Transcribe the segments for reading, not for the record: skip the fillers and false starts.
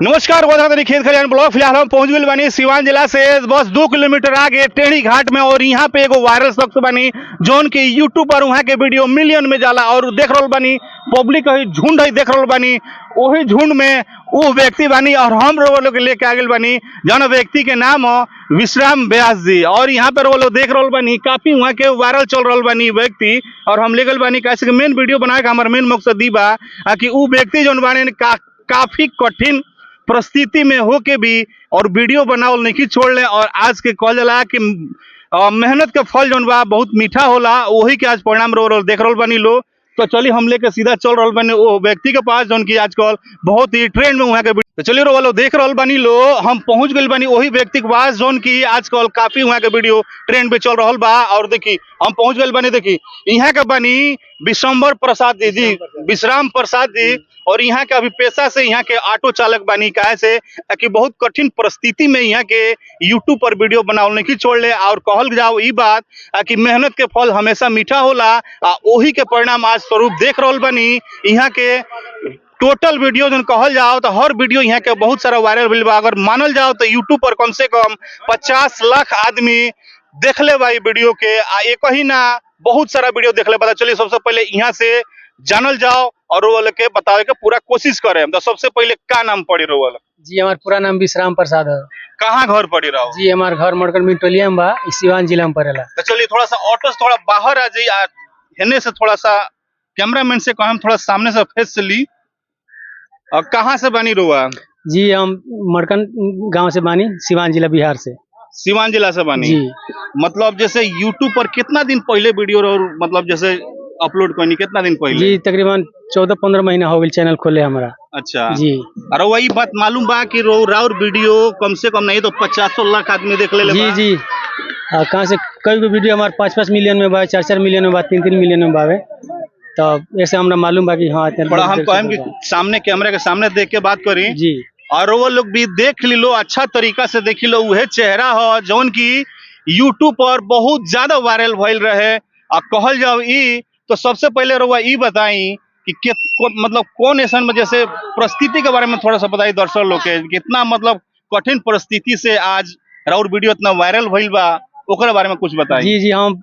नमस्कार, खेत खलियान ब्लॉक। फिलहाल हम पहुंच गए बानी सिवान जिला से बस 2 किलोमीटर आगे टेढ़ी घाट में, और यहाँ पे एगो वायरल शख्स बानी जोन के यूट्यूब पर वहाँ के वीडियो मिलियन में जाला, और देख रहल बानी पब्लिक है झुंड है, देख रहल बानी वही झुंड में वो व्यक्ति बानी, और हम लोग लेके आ गए बानी जौन व्यक्ति के नाम हो विश्राम व्यास जी। और यहाँ पर वो लोग देख रहल बानी काफी वहाँ के वायरल चल रहल बानी व्यक्ति, और हम ले गए बानी कैसे मेन वीडियो बनाए का हमारा मेन मकसद दी बा कि वो व्यक्ति जौन बाने काफी कठिन परिस्थिति में होके भी और वीडियो बनावल नहीं छोड़ ले, और आज के कहल जाला कि मेहनत के फल जौन बा बहुत मीठा होला, वही के आज परिणाम देख रहल बानी लो। तो चलिए हम लेके सीधा चल रहल बानी वो व्यक्ति के पास जौन की आजकल बहुत ही ट्रेंड में वहाँ के। तो चलिए रो देख रहल बानी लो, हम पहुंच गए बानी वही व्यक्ति के पास जौन की आजकल काफी वहाँ के वीडियो ट्रेंड पे चल रहल बा। और देखी हम पहुंच गए बानी, देखी यहाँ के बानी विश्राम प्रसाद जी, विश्राम प्रसाद जी। और यहाँ के अभी पेशा से यहाँ के ऑटो चालक बानी, काहे से कि बहुत कठिन परिस्थिति में यहाँ के यूट्यूब पर वीडियो बनावल नहीं छोड़ ले। और कहल जाओ ई बात कि मेहनत के फल हमेशा मीठा होला, वही के परिणाम आज स्वरूप देख रहल बानी। यहाँ के टोटल वीडियो जो कहल जाओ तो हर वीडियो यहाँ के बहुत सारा वायरल भेल बा। अगर मानल जाओ तो यूट्यूब पर कम से कम 50 लाख आदमी देख ले बा वीडियो के, एक ही ना बहुत सारा वीडियो देख ले बा। चलिए सबसे पहले यहाँ से जानल जाओ और वो के बतावे के पूरा कोशिश करे। तो सबसे पहले का नाम पड़ी रहो? जी हमारा पूरा नाम विश्राम प्रसाद है। कहाँ घर पड़ी रहो? जी हमारा घर मड़कर मिटोलिया में बा, सिवान जिला में पड़ेला। तो चलिए थोड़ा सा ऑटो से थोड़ा बाहर आ जाइए, हेने से थोड़ा सा कैमरामैन से कहा थोड़ा सामने से फेस से ली। और कहाँ से बानी रुआ? जी हम मड़कन गांव से बानी, सिवान जिला बिहार से। सिवान जिला से बानी जी। मतलब जैसे यूट्यूब पर कितना दिन पहले वीडियो मतलब जैसे अपलोड करनी कितना दिन पहले? जी तकरीबन 14-15 महीना हो गए चैनल खोले हमारा। अच्छा जी। अरे वही बात मालूम बा कि राउर वीडियो कम से कम नहीं तो 50 लाख आदमी देख ले। जी जी कहाँ से कई भी वीडियो हमारे 5-5 मिलियन में बा, 4-4 मिलियन में बा, 3-3 मिलियन में बावे। तो ऐसे हमरा मालूम बा कि हाँ थोड़ा हम कहें कि सामने कैमरे के सामने देख के बात करी जी। और वो लोग भी देख ली लो, अच्छा तरीका से देखी लो। वह चेहरा हो जौन की यूट्यूब पर बहुत ज्यादा वायरल भइल रहे। और कहल जाओ ई तो सबसे पहले रउआ ई बताई कि मतलब कौन ऐसा जैसे परिस्थिति के बारे में थोड़ा सा बताई दर्शक लोग के, कितना मतलब कठिन परिस्थिति से आज राउर वीडियो इतना वायरल भइल बा, ओकरे बारे में कुछ बताई। जी जी हम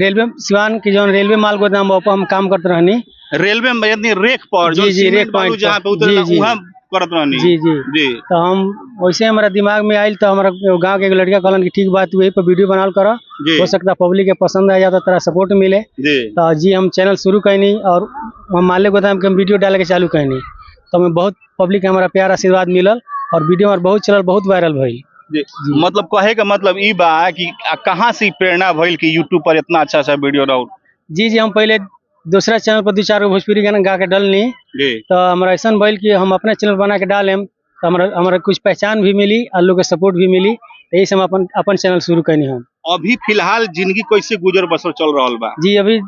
रेलवे सिवान की जो रेलवे माल गोदाम हम काम करते रहनी। रेलवे में रेक पर जी जी रेक पॉइंट जहाँ पे उतरे वहाँ करत रहनी। जी जी जी। तो हम वैसे हमारा दिमाग में आयल तो हमारा गांव के एक लड़का कहलन कि ठीक बात वही पर वीडियो बनाल करो, हो सकता है पब्लिक के पसंद आ जाता, तेरा सपोर्ट मिले। तो जी हम चैनल शुरू कैनी और हम माले गोदाम के हम वीडियो डाले के चालू कैनी, तो हमें बहुत पब्लिक के हमारा प्यार आशीर्वाद मिलल और वीडियो हमारा बहुत चलल, बहुत वायरल भइल। मतलब कहे का मतलब ई बा कि कहाँ से प्रेरणा भइल कि यूट्यूब पर इतना अच्छा वीडियो रहो? जी जी हम पहले दूसरा चैनल पर 2-4 गो भोजपुरी गाना गा के डलनी, तो हमारा ऐसा भइल कि हम अपना चैनल बना के डालेम तो हमारा कुछ पहचान भी मिली और लोग के सपोर्ट भी मिली, यही से हम अपन चैनल शुरू करनी। हम अभी फिलहाल जिंदगी कैसे गुजर बसर चल रहा बा? जी अभी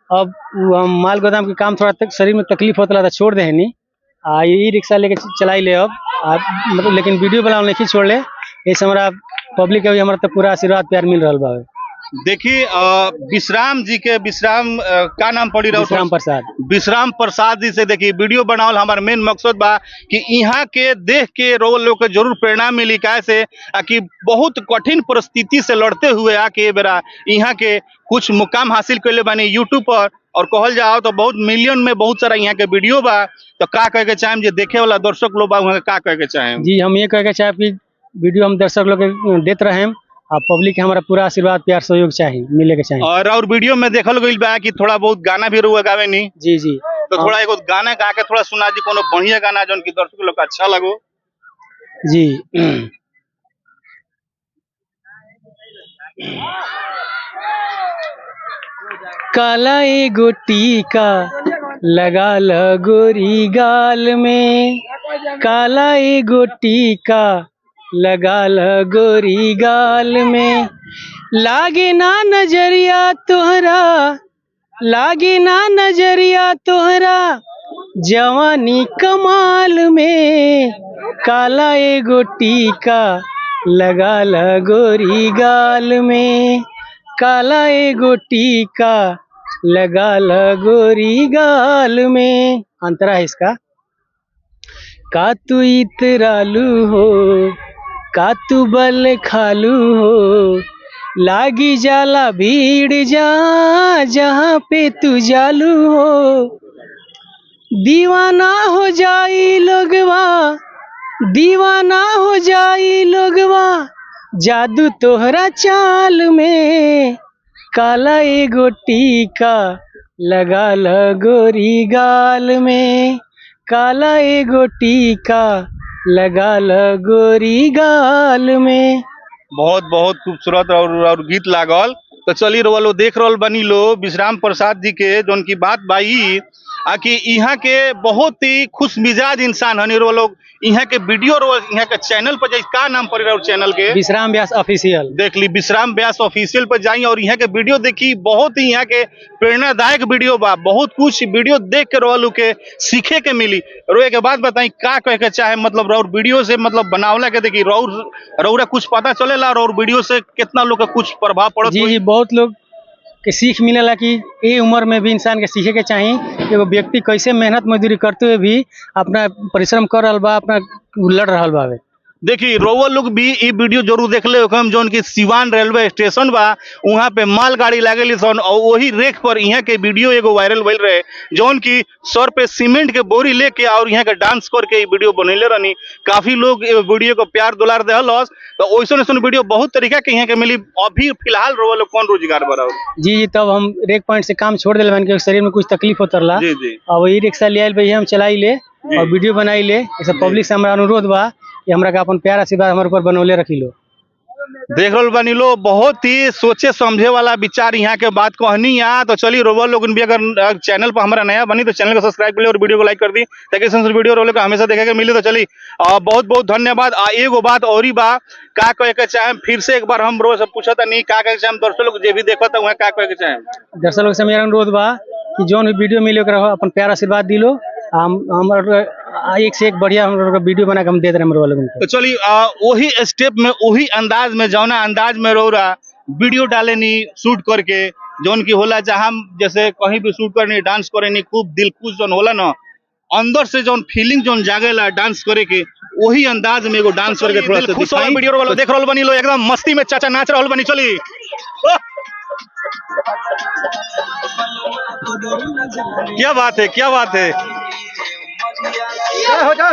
अब हम माल गोदाम के काम थोड़ा शरीर में तकलीफ होता था, छोड़ देनी ई रिक्शा लेके चलाई ले अब मतलब, लेकिन वीडियो बनाने नहीं छोड़ ले। इस हमारा पब्लिक अभी हमारा तो पूरा आशीर्वाद प्यार मिल रहा बा। देखिए विश्राम जी के का नाम पड़ी रहा? विश्राम प्रसाद। विश्राम प्रसाद जी से देखिए वीडियो बनावल हमारा मेन मकसद बा कि यहाँ के देख के रो लोग के जरूर प्रेरणा मिली, कैसे कि बहुत कठिन परिस्थिति से लड़ते हुए आके बेरा यहाँ के कुछ मुकाम हासिल कर ले बानी यूट्यूब पर। और कहल जाओ तो बहुत मिलियन में बहुत सारा यहाँ के वीडियो बा। तो का कहे के चाहे देखे वाला दर्शक लोग बा वहाँ का कहे के चाहे? जी हम ये कहे के चाहे कि वीडियो हम दर्शक लोग देते रहे और पब्लिक के हमारा पूरा आशीर्वाद प्यार सहयोग चाहिए, मिले के चाहिए। और वीडियो में देखल गई बा कि थोड़ा बहुत गाना भी रुआ गावे नहीं? जी जी। तो थोड़ा एगो गाना गा के थोड़ा सुना जी, कोनो बढ़िया गाना जो दर्शक लोग अच्छा लगो। जी काला एगो टीका लगा ल गोरी गाल में, काला एगो टीका लगा ल गोरी गाल में, लागे ना नजरिया तोहरा, लागे ना नजरिया तोहरा, जवानी कमाल में, काला एगो टीका लगा ला गोरी गाल में, काला एगो टीका लगा ला गोरी गाल में। अंतरा है इसका। का तू इतरालू हो, का तू बल खालू हो, लागी जाला भीड़ जा जहाँ पे तू जालू हो, दीवाना हो जाई लोगवा, दीवाना हो जाई लोगवा, जादू तोहरा चाल में, काला एगो टीका लगा ला गोरी गाल में, काला एगो टीका लगा ला गोरी गाल में। बहुत बहुत खूबसूरत और गीत लागल। तो चली रो देख रहल बनी लो विश्राम प्रसाद जी के जोन की बात बाई कि यहाँ के बहुत ही खुश मिजाज इंसान हनी रो लोग। यहाँ के वीडियो रो यहाँ के चैनल पर जाई, का नाम पड़ रहा चैनल के? विश्राम व्यास ऑफिशियल। देख ली विश्राम व्यास ऑफिशियल पर जाई और यहाँ के वीडियो देखी। बहुत ही यहाँ के प्रेरणादायक वीडियो बा। बहुत कुछ वीडियो देख के रोलू के सीखे के मिली। रोए के बाद बताई का कह के चाहे मतलब रौर वीडियो से मतलब बनावला के देखी रौरा कुछ पता चलेला और वीडियो से कितना लोग का कुछ प्रभाव पड़त? जी जी, बहुत लोग के सीख मिलेला कि ये उम्र में भी इंसान के सीखे के चाहिए कि वो व्यक्ति कैसे मेहनत मजदूरी करते हुए भी अपना परिश्रम कर रहा बा, अपना लड़ रहा बा। देखी रोवा लोग भी ये वीडियो जरूर देख ले हम जोन की सिवान रेलवे स्टेशन बा, वहाँ पे मालगाड़ी लागेली सन और वही रेख पर यहाँ के वीडियो एगो वायरल भइल रहे जोन की सर पे सीमेंट के बोरी लेके और यहाँ के डांस करके ये वीडियो बनैले रहनी। काफी लोग वीडियो को प्यार दुलार देहलस। तो वैसन वीडियो बहुत तरीका के यहाँ के मिली। अभी फिलहाल रोवा लोग कौन रोजगार बा? जी जी, तब हम रेक पॉइंट से काम छोड़ दिल के शरीर में कुछ तकलीफ होता रहा। जी जी, और वही रिक्शा ले आयल हम चलाई ले और वीडियो बनाई ले। ऐसा पब्लिक से हमारा अनुरोध बा कि हमरा का अपन प्यार आशीर्वाद हमारे ऊपर बनौले रखी लो। देख लो बनी लो बहुत ही सोचे समझे वाला विचार यहाँ के बात कहनी यहाँ। तो चलिए रोवा लोग भी अगर चैनल पर हमारा नया बनी तो चैनल को सब्सक्राइब कर ले और वीडियो को लाइक कर दी ताकि वीडियो रोल को हमेशा देखे के मिले। तो चलिए बहुत बहुत धन्यवाद। एगो बात और ही बा का कहे के चाहे फिर से एक बार हम रोज पूछा था नहीं का कहे चाहे दर्शक लोग जो भी देखा था वहाँ का कहे के चाहे? दर्शक लोग से मेरा अनुरोध बा कि जो भी वीडियो मिले अपन प्यार आशीर्वाद दिलो। हम एक से एक बढ़िया हम लोग वीडियो बना के हम दे रहे हैं लोगों को। तो चलिए वही स्टेप में वही अंदाज में जौना अंदाज में रोरा वीडियो डाले नी शूट करके जौन की होला जहाँ जैसे कहीं भी शूट करनी डांस करे नी खूब दिल खुश जौन होला ना अंदर से जौन फीलिंग जौन जागेला डांस करे के वही अंदाज में एगो डांस करके थोड़ा सा खुश वाला वीडियो वाला देख रहल बनी लो एकदम मस्ती में चाचा नाच रहल बनी। चली क्या बात है, क्या बात है। हो जाओ